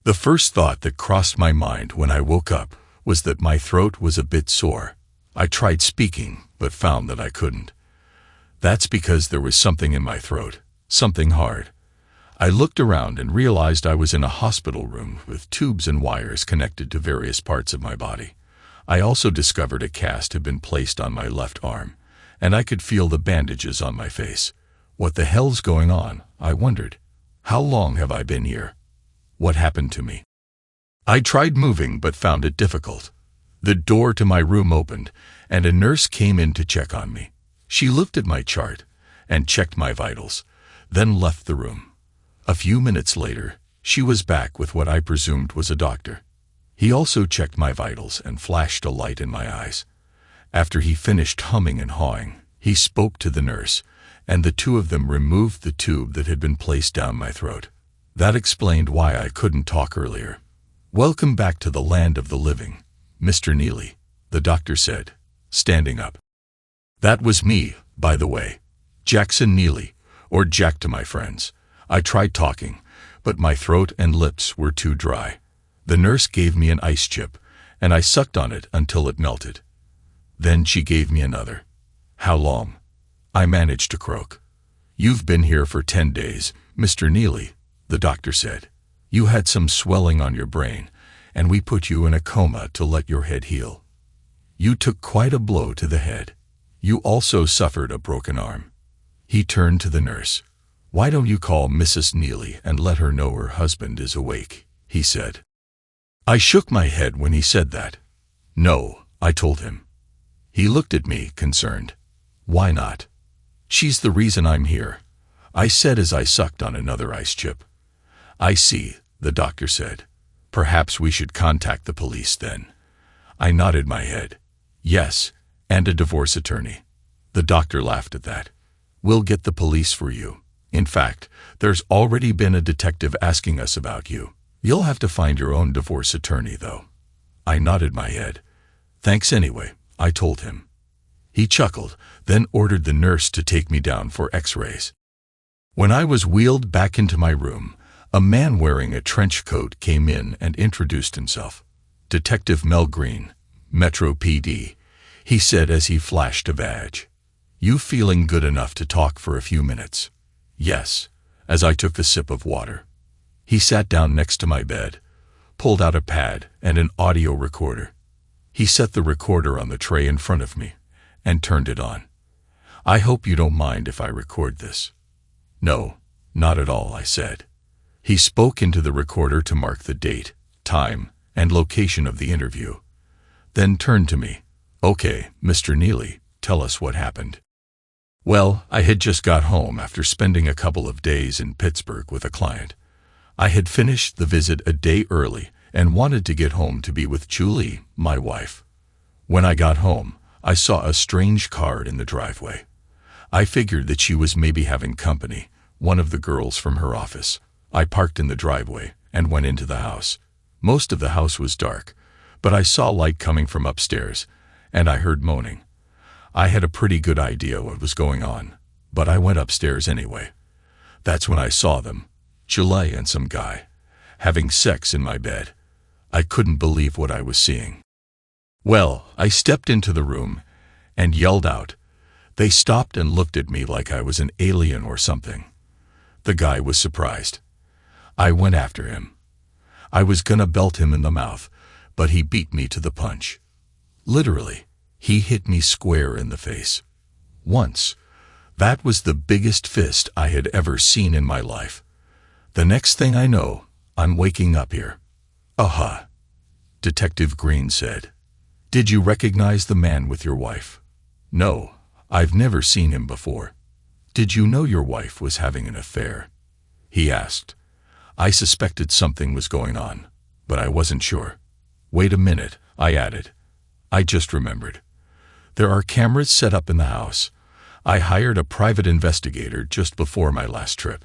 The first thought that crossed my mind when I woke up was that my throat was a bit sore. I tried speaking, but found that I couldn't. That's because there was something in my throat, something hard. I looked around and realized I was in a hospital room with tubes and wires connected to various parts of my body. I also discovered a cast had been placed on my left arm, and I could feel the bandages on my face. What the hell's going on? I wondered. How long have I been here? What happened to me? I tried moving but found it difficult. The door to my room opened, and a nurse came in to check on me. She looked at my chart and checked my vitals, then left the room. A few minutes later, she was back with what I presumed was a doctor. He also checked my vitals and flashed a light in my eyes. After he finished humming and hawing, he spoke to the nurse, and the two of them removed the tube that had been placed down my throat. That explained why I couldn't talk earlier. "Welcome back to the land of the living, Mr. Neely," the doctor said, standing up. That was me, by the way. Jackson Neely, or Jack to my friends. I tried talking, but my throat and lips were too dry. The nurse gave me an ice chip, and I sucked on it until it melted. Then she gave me another. "How long?" I managed to croak. "You've been here for 10 days, Mr. Neely," the doctor said. "You had some swelling on your brain, and we put you in a coma to let your head heal. You took quite a blow to the head. You also suffered a broken arm." He turned to the nurse. "Why don't you call Mrs. Neely and let her know her husband is awake?" he said. I shook my head when he said that. "No," I told him. He looked at me, concerned. "Why not?" "She's the reason I'm here," I said as I sucked on another ice chip. "I see," the doctor said. "Perhaps we should contact the police then." I nodded my head. "Yes, and a divorce attorney." The doctor laughed at that. "We'll get the police for you. In fact, there's already been a detective asking us about you. You'll have to find your own divorce attorney, though." I nodded my head. "Thanks anyway," I told him. He chuckled, then ordered the nurse to take me down for x-rays. When I was wheeled back into my room, a man wearing a trench coat came in and introduced himself. "Detective Mel Green, Metro PD," he said as he flashed a badge. "You feeling good enough to talk for a few minutes?" "Yes," as I took a sip of water. He sat down next to my bed, pulled out a pad and an audio recorder. He set the recorder on the tray in front of me and turned it on. "I hope you don't mind if I record this." "No, not at all," I said. He spoke into the recorder to mark the date, time, and location of the interview, then turned to me. "Okay, Mr. Neely, tell us what happened." Well, I had just got home after spending a couple of days in Pittsburgh with a client. I had finished the visit a day early and wanted to get home to be with Julie, my wife. When I got home, I saw a strange card in the driveway. I figured that she was maybe having company, one of the girls from her office. I parked in the driveway and went into the house. Most of the house was dark, but I saw light coming from upstairs, and I heard moaning. I had a pretty good idea what was going on, but I went upstairs anyway. That's when I saw them, Julie and some guy, having sex in my bed. I couldn't believe what I was seeing. Well, I stepped into the room and yelled out. They stopped and looked at me like I was an alien or something. The guy was surprised. I went after him. I was gonna belt him in the mouth, but he beat me to the punch. Literally, he hit me square in the face. Once. That was the biggest fist I had ever seen in my life. The next thing I know, I'm waking up here. "Aha," Detective Green said. "Did you recognize the man with your wife?" "No, I've never seen him before." "Did you know your wife was having an affair?" he asked. I suspected something was going on, but I wasn't sure. "Wait a minute," I added. I just remembered. There are cameras set up in the house. I hired a private investigator just before my last trip.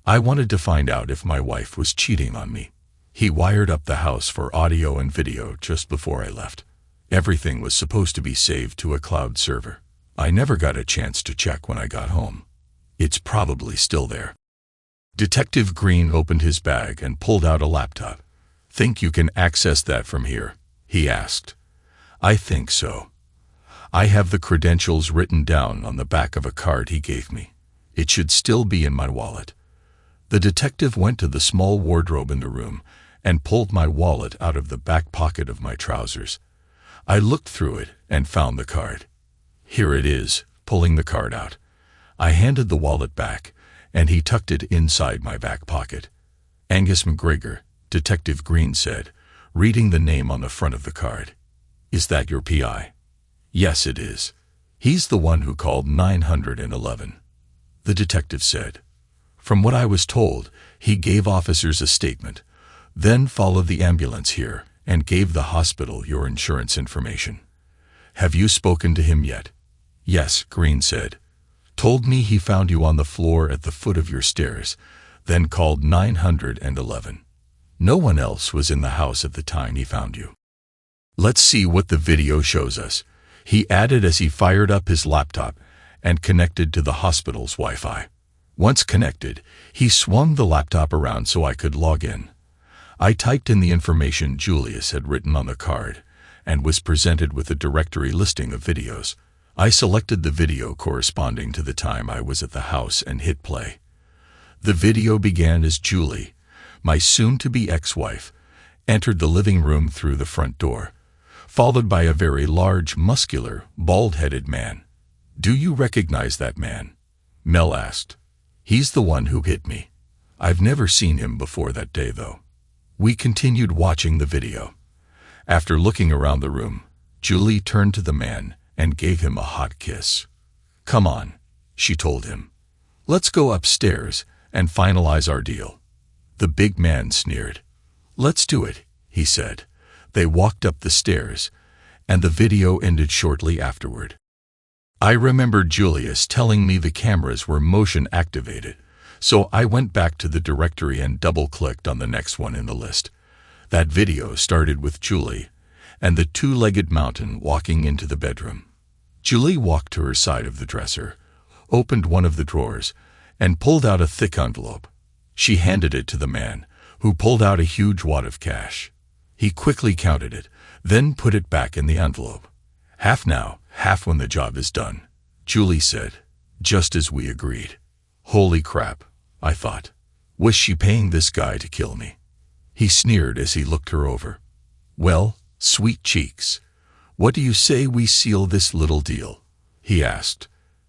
I wanted to find out if my wife was cheating on me. He wired up the house for audio and video just before I left. Everything was supposed to be saved to a cloud server. I never got a chance to check when I got home. It's probably still there. Detective Green opened his bag and pulled out a laptop. "Think you can access that from here?" he asked. "I think so. I have the credentials written down on the back of a card he gave me. It should still be in my wallet." The detective went to the small wardrobe in the room and pulled my wallet out of the back pocket of my trousers. I looked through it and found the card. "Here it is," pulling the card out. I handed the wallet back, and he tucked it inside my back pocket. "Angus McGregor," Detective Green said, reading the name on the front of the card. "Is that your PI?" "Yes, it is. He's the one who called 911. The detective said. "From what I was told, he gave officers a statement, then followed the ambulance here and gave the hospital your insurance information. Have you spoken to him yet?" "Yes," Green said. "Told me he found you on the floor at the foot of your stairs, then called 911. No one else was in the house at the time he found you." "Let's see what the video shows us," he added as he fired up his laptop and connected to the hospital's Wi-Fi. Once connected, he swung the laptop around so I could log in. I typed in the information Julius had written on the card and was presented with a directory listing of videos. I selected the video corresponding to the time I was at the house and hit play. The video began as Julie, my soon-to-be ex-wife, entered the living room through the front door, followed by a very large, muscular, bald-headed man. "Do you recognize that man?" Mel asked. "He's the one who hit me. I've never seen him before that day, though." We continued watching the video. After looking around the room, Julie turned to the man and gave him a hot kiss. "Come on," she told him. "Let's go upstairs and finalize our deal." The big man sneered. "Let's do it," he said. They walked up the stairs, and the video ended shortly afterward. I remembered Julius telling me the cameras were motion-activated, so I went back to the directory and double-clicked on the next one in the list. That video started with Julie and the two-legged mountain walking into the bedroom. Julie walked to her side of the dresser, opened one of the drawers, and pulled out a thick envelope. She handed it to the man, who pulled out a huge wad of cash. He quickly counted it, then put it back in the envelope. "Half now, half when the job is done," Julie said, just as we agreed. Holy crap, I thought. Was she paying this guy to kill me? He sneered as he looked her over. "Well, sweet cheeks, what do you say we seal this little deal?" he asked.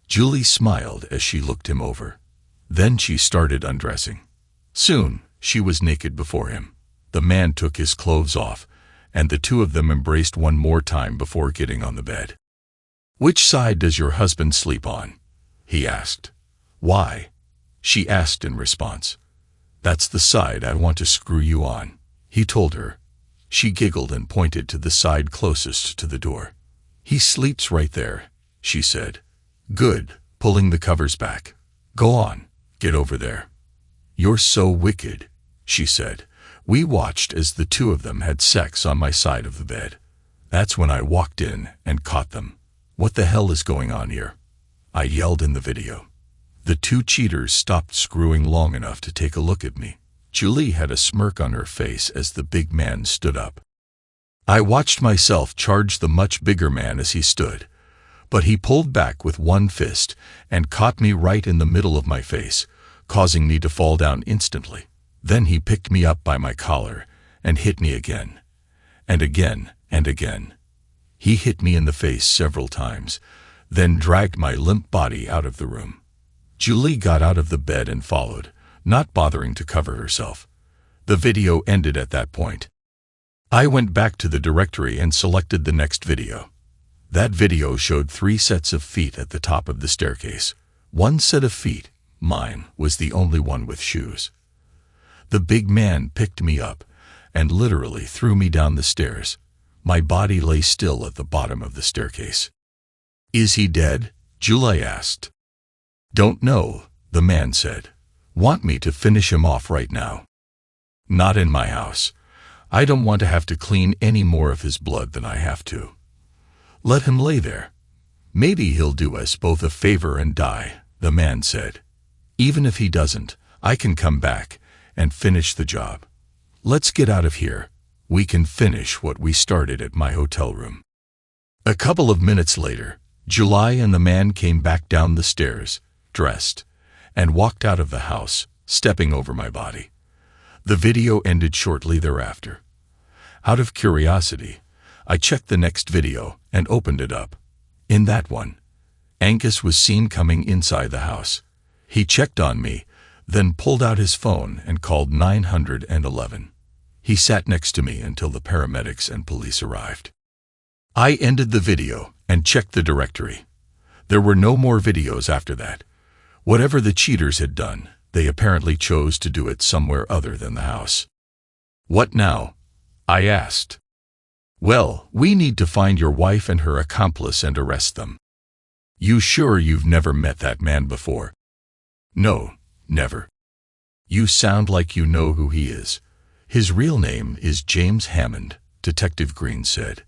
Julie smiled as she looked him over. Then she started undressing. Soon, she was naked before him. The man took his clothes off, and the two of them embraced one more time before getting on the bed. "Which side does your husband sleep on?" he asked. "Why?" she asked in response. "That's the side I want to screw you on," he told her. She giggled and pointed to the side closest to the door. "He sleeps right there," she said. "Good," pulling the covers back. "Go on, get over there." "You're so wicked," she said. We watched as the two of them had sex on my side of the bed. That's when I walked in and caught them. "What the hell is going on here?" I yelled in the video. The two cheaters stopped screwing long enough to take a look at me. Julie had a smirk on her face as the big man stood up. I watched myself charge the much bigger man as he stood, but he pulled back with one fist and caught me right in the middle of my face, causing me to fall down instantly. Then he picked me up by my collar and hit me again, and again, and again. He hit me in the face several times, then dragged my limp body out of the room. Julie got out of the bed and followed, not bothering to cover herself. The video ended at that point. I went back to the directory and selected the next video. That video showed 3 sets of feet at the top of the staircase. One set of feet, mine, was the only one with shoes. The big man picked me up and literally threw me down the stairs. My body lay still at the bottom of the staircase. "Is he dead?" Julie asked. "Don't know," the man said. "Want me to finish him off right now?" "Not in my house. I don't want to have to clean any more of his blood than I have to. Let him lay there. Maybe he'll do us both a favor and die," the man said. "Even if he doesn't, I can come back and finish the job. Let's get out of here. We can finish what we started at my hotel room. A couple of minutes later, July and the man came back down the stairs, dressed, and walked out of the house, stepping over my body. The video ended shortly thereafter. Out of curiosity, I checked the next video and opened it up. In that one, Angus was seen coming inside the house. He checked on me, then pulled out his phone and called 911. He sat next to me until the paramedics and police arrived. I ended the video and checked the directory. There were no more videos after that. Whatever the cheaters had done, they apparently chose to do it somewhere other than the house. What now? I asked. Well, we need to find your wife and her accomplice and arrest them. You sure you've never met that man before? No, never. You sound like you know who he is. His real name is James Hammond, Detective Green said.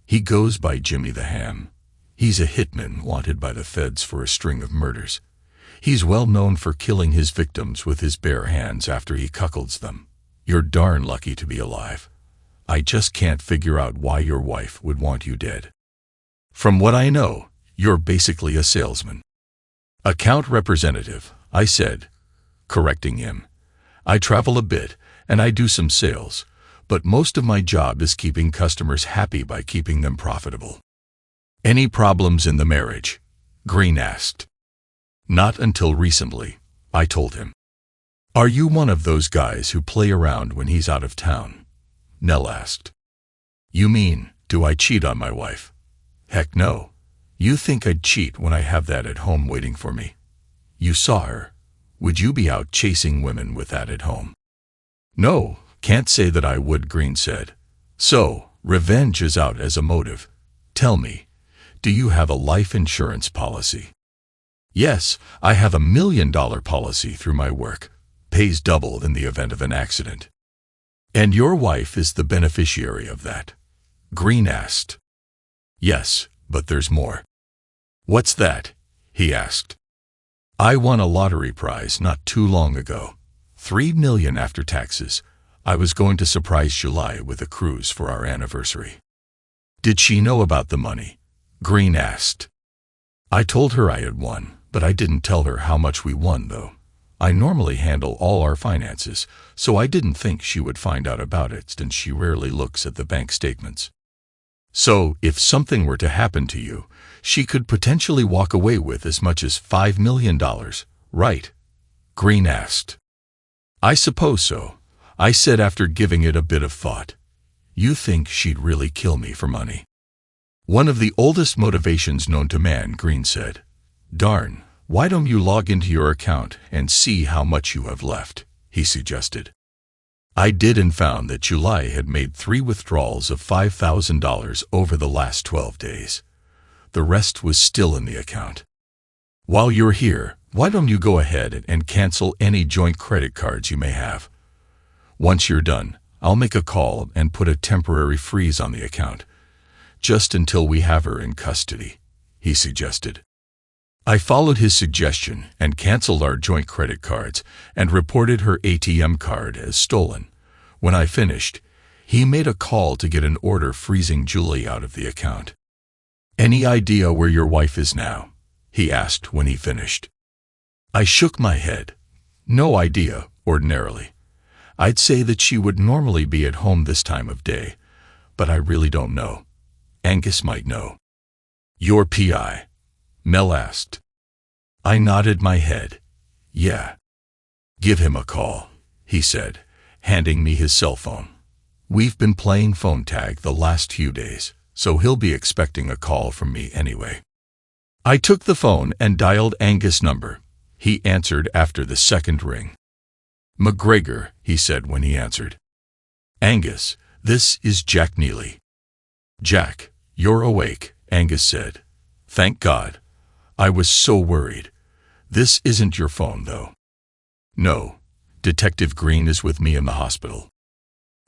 He goes by Jimmy the Ham. He's a hitman wanted by the feds for a string of murders. He's well known for killing his victims with his bare hands after he cuckolds them. You're darn lucky to be alive. I just can't figure out why your wife would want you dead. From what I know, you're basically a salesman. Account representative, I said, correcting him. I travel a bit, and I do some sales, but most of my job is keeping customers happy by keeping them profitable. Any problems in the marriage? Green asked. Not until recently, I told him. Are you one of those guys who play around when he's out of town? Nell asked. You mean, do I cheat on my wife? Heck no. You think I'd cheat when I have that at home waiting for me? You saw her. Would you be out chasing women with that at home? No, can't say that I would, Green said. So, revenge is out as a motive. Tell me, do you have a life insurance policy? Yes, I have $1 million policy through my work. Pays double in the event of an accident. And your wife is the beneficiary of that? Green asked. Yes, but there's more. What's that? He asked. I won a lottery prize not too long ago. $3 million after taxes. I was going to surprise July with a cruise for our anniversary. Did she know about the money? Green asked. I told her I had won, but I didn't tell her how much we won, though. I normally handle all our finances, so I didn't think she would find out about it since she rarely looks at the bank statements. So, if something were to happen to you, she could potentially walk away with as much as $5 million, right? Green asked. I suppose so, I said after giving it a bit of thought. You think she'd really kill me for money? One of the oldest motivations known to man, Green said. Darn, why don't you log into your account and see how much you have left, he suggested. I did and found that July had made 3 withdrawals of $5,000 over the last 12 days. The rest was still in the account. While you're here, why don't you go ahead and cancel any joint credit cards you may have? Once you're done, I'll make a call and put a temporary freeze on the account, just until we have her in custody, he suggested. I followed his suggestion and canceled our joint credit cards and reported her ATM card as stolen. When I finished, he made a call to get an order freezing Julie out of the account. Any idea where your wife is now? He asked when he finished. I shook my head. No idea, ordinarily. I'd say that she would normally be at home this time of day, but I really don't know. Angus might know. Your PI? Mel asked. I nodded my head. Yeah. Give him a call, he said, handing me his cell phone. We've been playing phone tag the last few days, so he'll be expecting a call from me anyway. I took the phone and dialed Angus' number. He answered after the second ring. McGregor, he said when he answered. Angus, this is Jack Neely. Jack, you're awake, Angus said. Thank God. I was so worried. This isn't your phone, though. No, Detective Green is with me in the hospital.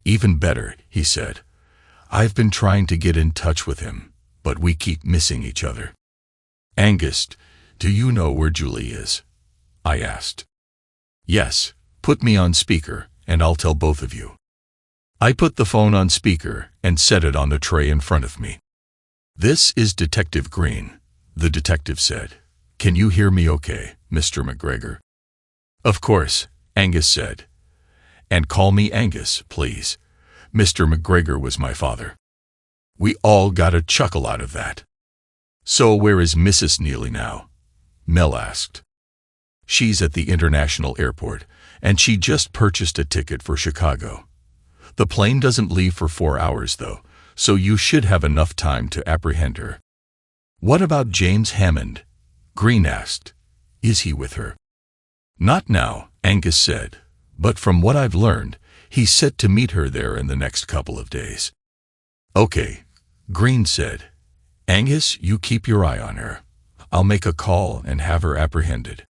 Even better, he said. I've been trying to get in touch with him, but we keep missing each other. Angus, do you know where Julie is? I asked. Yes, put me on speaker, and I'll tell both of you. I put the phone on speaker and set it on the tray in front of me. This is Detective Green, the detective said. Can you hear me okay, Mr. McGregor? Of course, Angus said. And call me Angus, please. Mr. McGregor was my father. We all got a chuckle out of that. So where is Mrs. Neely now? Mel asked. She's at the international airport, and she just purchased a ticket for Chicago. The plane doesn't leave for 4 hours, though, so you should have enough time to apprehend her. What about James Hammond? Green asked. Is he with her? Not now, Angus said, but from what I've learned, he's set to meet her there in the next couple of days. Okay, Green said. Angus, you keep your eye on her. I'll make a call and have her apprehended.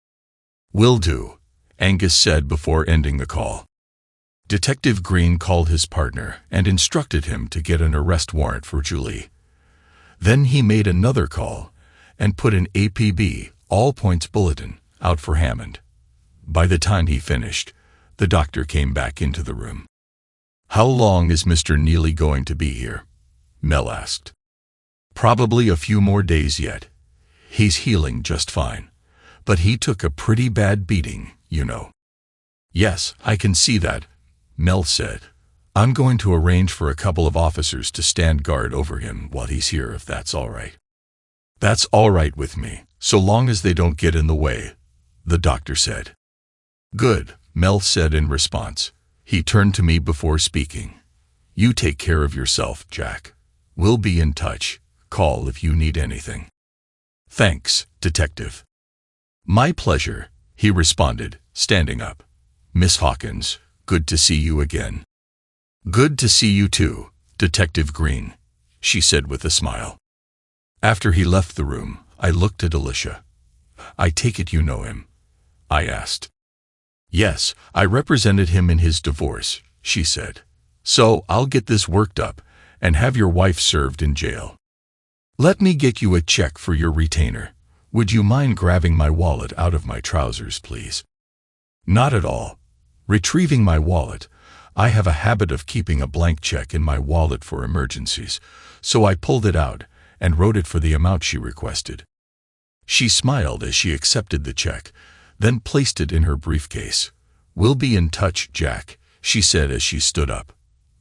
Will do, Angus said before ending the call. Detective Green called his partner and instructed him to get an arrest warrant for Julie. Then he made another call and put an APB, all points bulletin, out for Hammond. By the time he finished, the doctor came back into the room. How long is Mr. Neely going to be here? Mel asked. Probably a few more days yet. He's healing just fine. But he took a pretty bad beating, you know. Yes, I can see that, Mel said. I'm going to arrange for a couple of officers to stand guard over him while he's here, if that's all right. That's all right with me, so long as they don't get in the way, the doctor said. Good, Mel said in response. He turned to me before speaking. You take care of yourself, Jack. We'll be in touch. Call if you need anything. Thanks, Detective. My pleasure, he responded, standing up. Miss Hawkins, good to see you again. Good to see you too, Detective Green, she said with a smile. After he left the room, I looked at Alicia. I take it you know him? I asked. Yes, I represented him in his divorce, she said. So I'll get this worked up and have your wife served in jail. Let me get you a check for your retainer. Would you mind grabbing my wallet out of my trousers, please? Not at all. Retrieving my wallet, I have a habit of keeping a blank check in my wallet for emergencies, so I pulled it out and wrote it for the amount she requested. She smiled as she accepted the check, then placed it in her briefcase. We'll be in touch, Jack, she said as she stood up.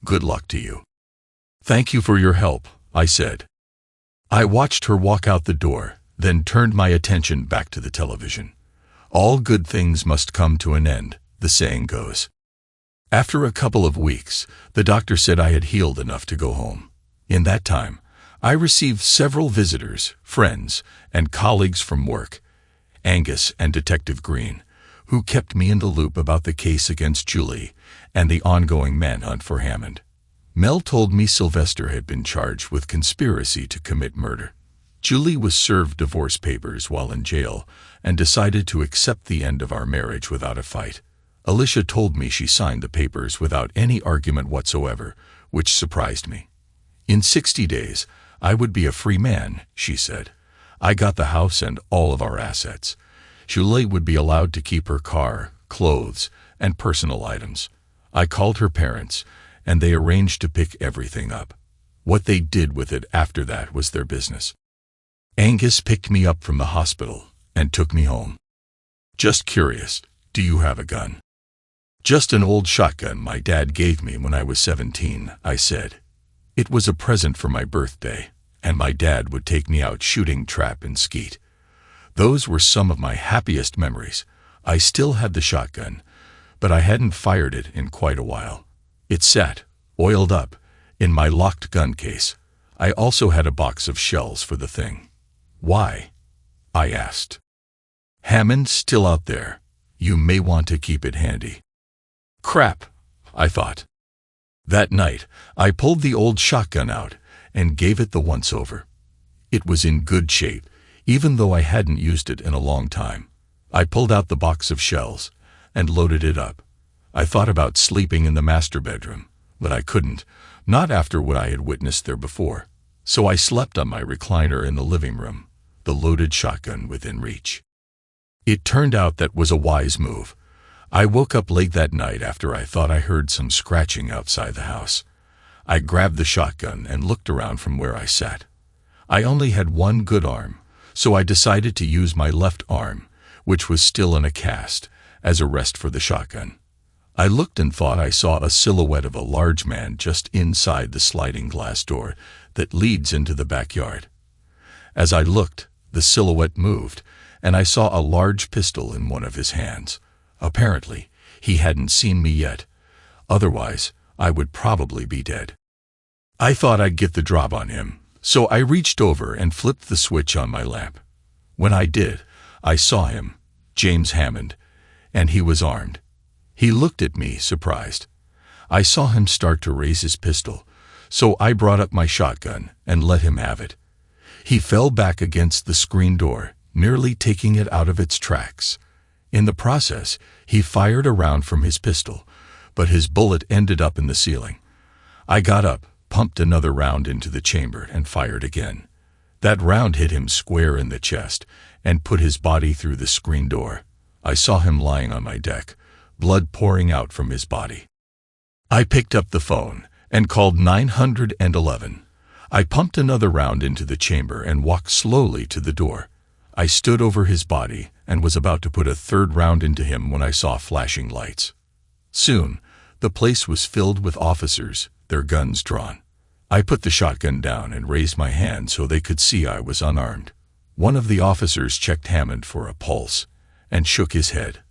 Good luck to you. Thank you for your help, I said. I watched her walk out the door, then turned my attention back to the television. All good things must come to an end, the saying goes. After a couple of weeks, the doctor said I had healed enough to go home. In that time, I received several visitors, friends, and colleagues from work, Angus and Detective Green, who kept me in the loop about the case against Julie and the ongoing manhunt for Hammond. Mel told me Sylvester had been charged with conspiracy to commit murder. Julie was served divorce papers while in jail and decided to accept the end of our marriage without a fight. Alicia told me she signed the papers without any argument whatsoever, which surprised me. In 60 days, I would be a free man, she said. I got the house and all of our assets. Julie would be allowed to keep her car, clothes, and personal items. I called her parents, and they arranged to pick everything up. What they did with it after that was their business. Angus picked me up from the hospital and took me home. Just curious, do you have a gun? Just an old shotgun my dad gave me when I was 17, I said. It was a present for my birthday, and my dad would take me out shooting trap and skeet. Those were some of my happiest memories. I still had the shotgun, but I hadn't fired it in quite a while. It sat, oiled up, in my locked gun case. I also had a box of shells for the thing. Why? I asked. Hammond's still out there. You may want to keep it handy. Crap, I thought. That night, I pulled the old shotgun out and gave it the once-over. It was in good shape, even though I hadn't used it in a long time. I pulled out the box of shells and loaded it up. I thought about sleeping in the master bedroom, but I couldn't, not after what I had witnessed there before. So I slept on my recliner in the living room, the loaded shotgun within reach. It turned out that was a wise move. I woke up late that night after I thought I heard some scratching outside the house. I grabbed the shotgun and looked around from where I sat. I only had one good arm, so I decided to use my left arm, which was still in a cast, as a rest for the shotgun. I looked and thought I saw a silhouette of a large man just inside the sliding glass door that leads into the backyard. As I looked, the silhouette moved, and I saw a large pistol in one of his hands. Apparently, he hadn't seen me yet. Otherwise, I would probably be dead. I thought I'd get the drop on him, so I reached over and flipped the switch on my lamp. When I did, I saw him, James Hammond, and he was armed. He looked at me, surprised. I saw him start to raise his pistol, so I brought up my shotgun and let him have it. He fell back against the screen door, nearly taking it out of its tracks. In the process, he fired a round from his pistol, but his bullet ended up in the ceiling. I got up, pumped another round into the chamber, and fired again. That round hit him square in the chest and put his body through the screen door. I saw him lying on my deck, blood pouring out from his body. I picked up the phone and called 911. I pumped another round into the chamber and walked slowly to the door. I stood over his body and was about to put a third round into him when I saw flashing lights. Soon, the place was filled with officers, their guns drawn. I put the shotgun down and raised my hand so they could see I was unarmed. One of the officers checked Hammond for a pulse and shook his head.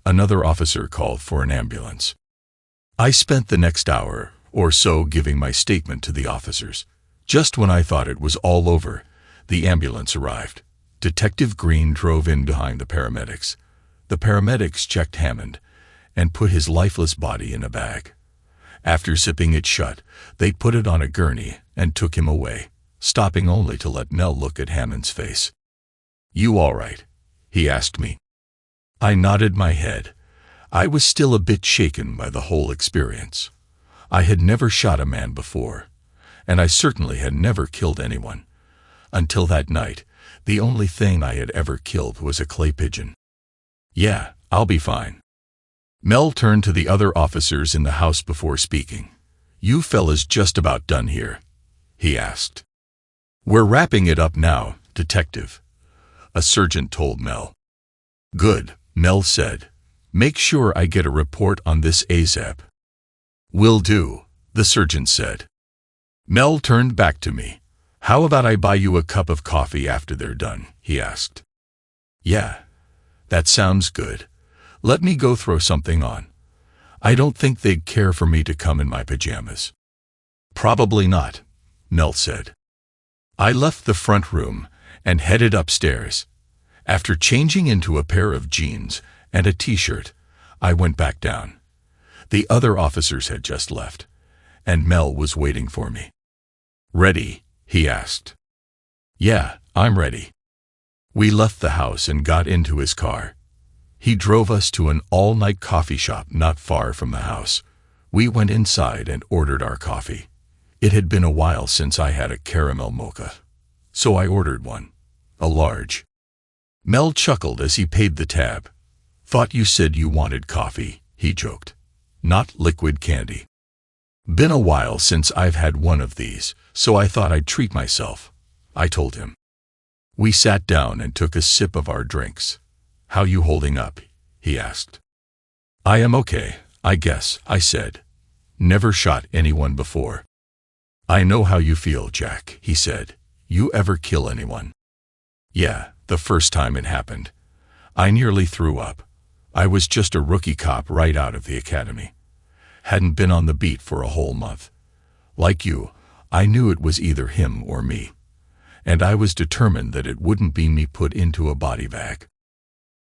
Another officer called for an ambulance. I spent the next hour or so giving my statement to the officers. Just when I thought it was all over, the ambulance arrived. Detective Green drove in behind the paramedics. The paramedics checked Hammond and put his lifeless body in a bag. After zipping it shut, they put it on a gurney and took him away, stopping only to let Mel look at Hammond's face. "You all right?" he asked me. I nodded my head. I was still a bit shaken by the whole experience. I had never shot a man before, and I certainly had never killed anyone. Until that night, the only thing I had ever killed was a clay pigeon. "Yeah, I'll be fine." Mel turned to the other officers in the house before speaking. "You fellas just about done here?" he asked. "We're wrapping it up now, Detective," a sergeant told Mel. "Good," Mel said. "Make sure I get a report on this ASAP." "Will do," the sergeant said. Mel turned back to me. "How about I buy you a cup of coffee after they're done?" he asked. "Yeah, that sounds good. Let me go throw something on. I don't think they'd care for me to come in my pajamas." "Probably not," Mel said. I left the front room and headed upstairs. After changing into a pair of jeans and a t-shirt, I went back down. The other officers had just left, and Mel was waiting for me. "Ready?" he asked. "Yeah, I'm ready." We left the house and got into his car. He drove us to an all-night coffee shop not far from the house. We went inside and ordered our coffee. It had been a while since I had a caramel mocha, so I ordered one, a large. Mel chuckled as he paid the tab. "Thought you said you wanted coffee," he joked. "Not liquid candy." "Been a while since I've had one of these, so I thought I'd treat myself," I told him. We sat down and took a sip of our drinks. "How you holding up?" he asked. "I am okay, I guess," I said. "Never shot anyone before." "I know how you feel, Jack," he said. "You ever kill anyone?" "Yeah, the first time it happened. I nearly threw up. I was just a rookie cop right out of the academy. Hadn't been on the beat for a whole month. Like you, I knew it was either him or me. And I was determined that it wouldn't be me put into a body bag."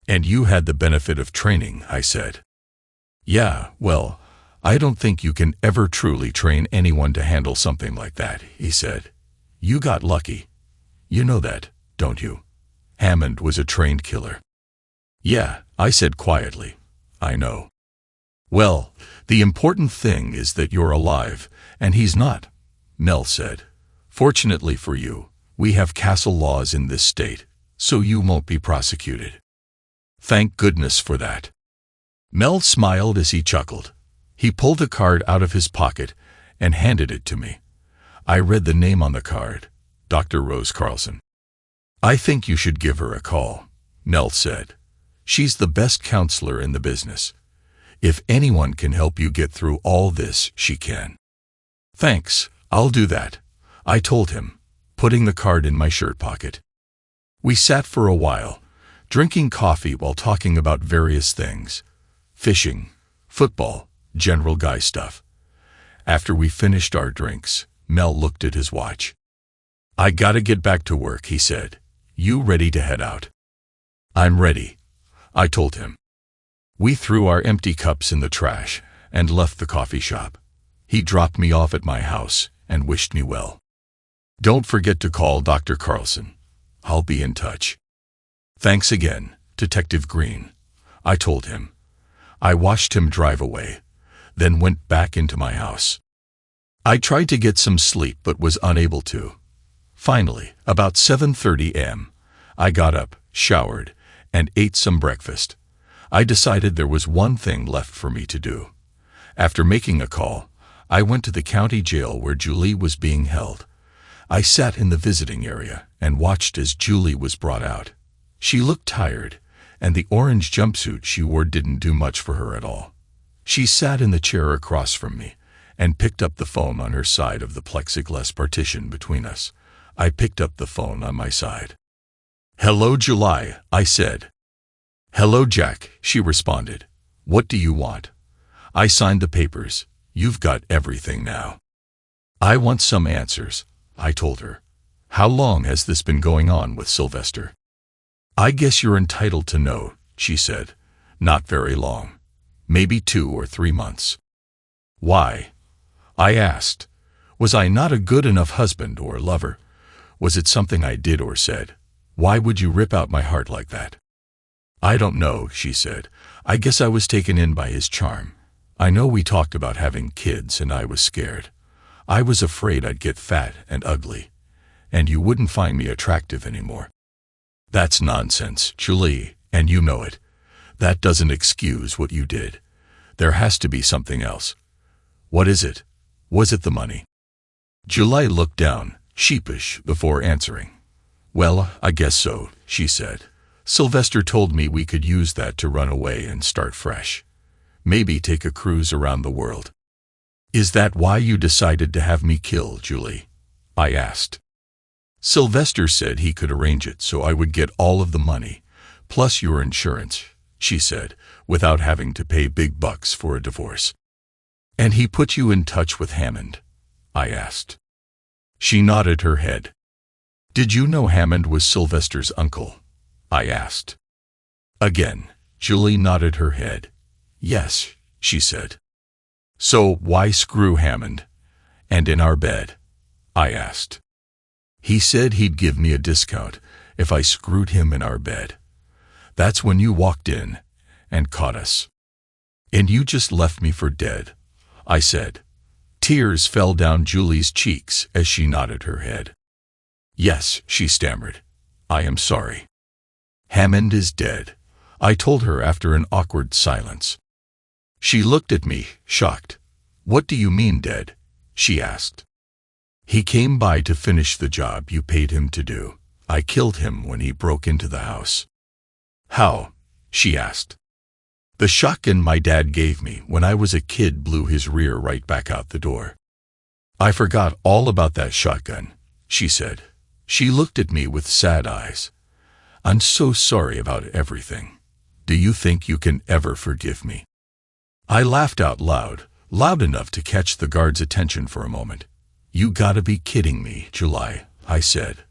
"And you had the benefit of training," I said. "Yeah, well, I don't think you can ever truly train anyone to handle something like that," he said. "You got lucky. You know that, don't you? Hammond was a trained killer." "Yeah," I said quietly. "I know." "Well, the important thing is that you're alive, and he's not," Mel said. "Fortunately for you, we have castle laws in this state, so you won't be prosecuted." "Thank goodness for that." Mel smiled as he chuckled. He pulled a card out of his pocket and handed it to me. I read the name on the card, Dr. Rose Carlson. I think you should give her a call, Mel said. She's the best counselor in the business. If anyone can help you get through all this, she can. Thanks, I'll do that, I told him, putting the card in my shirt pocket. We sat for a while, drinking coffee while talking about various things. Fishing, football, general guy stuff. After we finished our drinks, Mel looked at his watch. I gotta get back to work, he said. You ready to head out? I'm ready, I told him. We threw our empty cups in the trash and left the coffee shop. He dropped me off at my house and wished me well. Don't forget to call Dr. Carlson. I'll be in touch. Thanks again, Detective Green, I told him. I watched him drive away, then went back into my house. I tried to get some sleep but was unable to. Finally, about 7:30 a.m., I got up, showered, and ate some breakfast. I decided there was one thing left for me to do. After making a call, I went to the county jail where Julie was being held. I sat in the visiting area and watched as Julie was brought out. She looked tired, and the orange jumpsuit she wore didn't do much for her at all. She sat in the chair across from me and picked up the phone on her side of the plexiglass partition between us. I picked up the phone on my side. Hello, July, I said. Hello, Jack, she responded. What do you want? I signed the papers. You've got everything now. I want some answers, I told her. How long has this been going on with Sylvester? I guess you're entitled to know, she said. Not very long. Maybe 2 or 3 months. Why? I asked. Was I not a good enough husband or lover? Was it something I did or said? Why would you rip out my heart like that? I don't know, she said. I guess I was taken in by his charm. I know we talked about having kids and I was scared. I was afraid I'd get fat and ugly, and you wouldn't find me attractive anymore. That's nonsense, Julie, and you know it. That doesn't excuse what you did. There has to be something else. What is it? Was it the money? Julie looked down, sheepish, before answering. Well, I guess so, she said. Sylvester told me we could use that to run away and start fresh. Maybe take a cruise around the world. Is that why you decided to have me kill Julie? I asked. Sylvester said he could arrange it so I would get all of the money, plus your insurance, she said, without having to pay big bucks for a divorce. And he put you in touch with Hammond? I asked. She nodded her head. Did you know Hammond was Sylvester's uncle? I asked. Again, Julie nodded her head. Yes, she said. So why screw Hammond? And in our bed? I asked. He said he'd give me a discount if I screwed him in our bed. That's when you walked in and caught us. And you just left me for dead, I said. Tears fell down Julie's cheeks as she nodded her head. Yes, she stammered. I am sorry. Hammond is dead, I told her after an awkward silence. She looked at me, shocked. What do you mean dead? She asked. He came by to finish the job you paid him to do. I killed him when he broke into the house. How? She asked. The shotgun my dad gave me when I was a kid blew his rear right back out the door. I forgot all about that shotgun, she said. She looked at me with sad eyes. I'm so sorry about everything. Do you think you can ever forgive me? I laughed out loud, loud enough to catch the guard's attention for a moment. You gotta be kidding me, July, I said.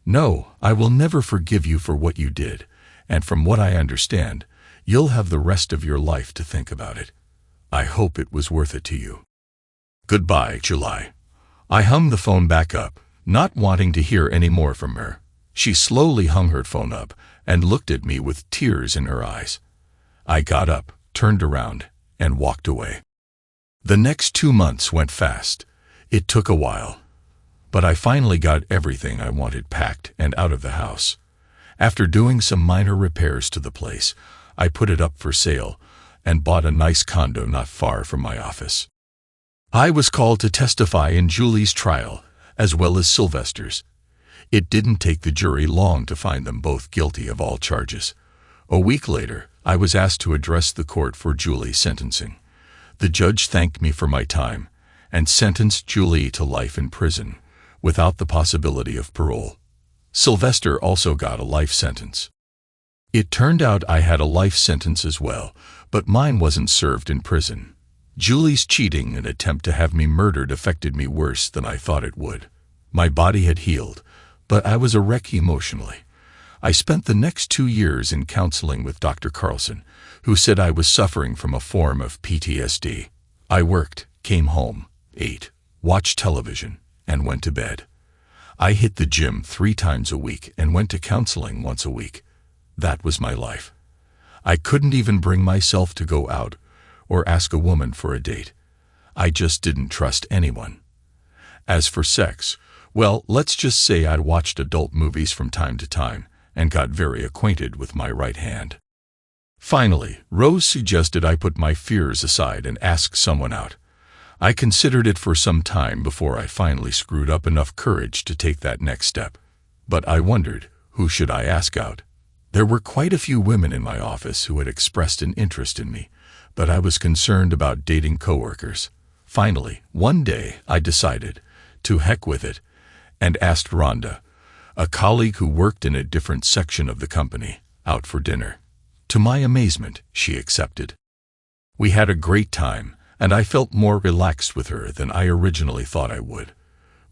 No, I will never forgive you for what you did, and from what I understand, you'll have the rest of your life to think about it. I hope it was worth it to you. Goodbye, July. I hung the phone back up, not wanting to hear any more from her. She slowly hung her phone up and looked at me with tears in her eyes. I got up, turned around, and walked away. The next 2 months went fast. It took a while, but I finally got everything I wanted packed and out of the house. After doing some minor repairs to the place, I put it up for sale and bought a nice condo not far from my office. I was called to testify in Julie's trial, as well as Sylvester's. It didn't take the jury long to find them both guilty of all charges. A week later, I was asked to address the court for Julie's sentencing. The judge thanked me for my time and sentenced Julie to life in prison, without the possibility of parole. Sylvester also got a life sentence. It turned out I had a life sentence as well, but mine wasn't served in prison. Julie's cheating and attempt to have me murdered affected me worse than I thought it would. My body had healed, but I was a wreck emotionally. I spent the next 2 years in counseling with Dr. Carlson, who said I was suffering from a form of PTSD. I worked, came home, ate, watched television, and went to bed. I hit the gym 3 times a week and went to counseling once a week. That was my life. I couldn't even bring myself to go out or ask a woman for a date. I just didn't trust anyone. As for sex, well, let's just say I watched adult movies from time to time and got very acquainted with my right hand. Finally, Rose suggested I put my fears aside and ask someone out. I considered it for some time before I finally screwed up enough courage to take that next step. But I wondered, who should I ask out? There were quite a few women in my office who had expressed an interest in me, but I was concerned about dating coworkers. Finally, one day I decided, to heck with it, and asked Rhonda, a colleague who worked in a different section of the company, out for dinner. To my amazement, she accepted. We had a great time, and I felt more relaxed with her than I originally thought I would.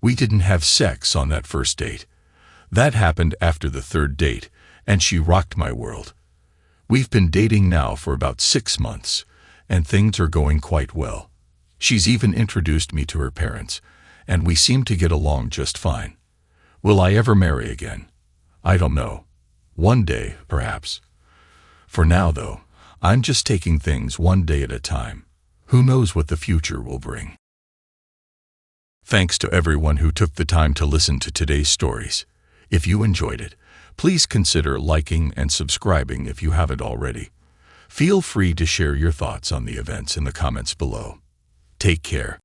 We didn't have sex on that first date. That happened after the 3rd date, and she rocked my world. We've been dating now for about 6 months, and things are going quite well. She's even introduced me to her parents, and we seem to get along just fine. Will I ever marry again? I don't know. One day, perhaps. For now, though, I'm just taking things one day at a time. Who knows what the future will bring? Thanks to everyone who took the time to listen to today's stories. If you enjoyed it, please consider liking and subscribing if you haven't already. Feel free to share your thoughts on the events in the comments below. Take care.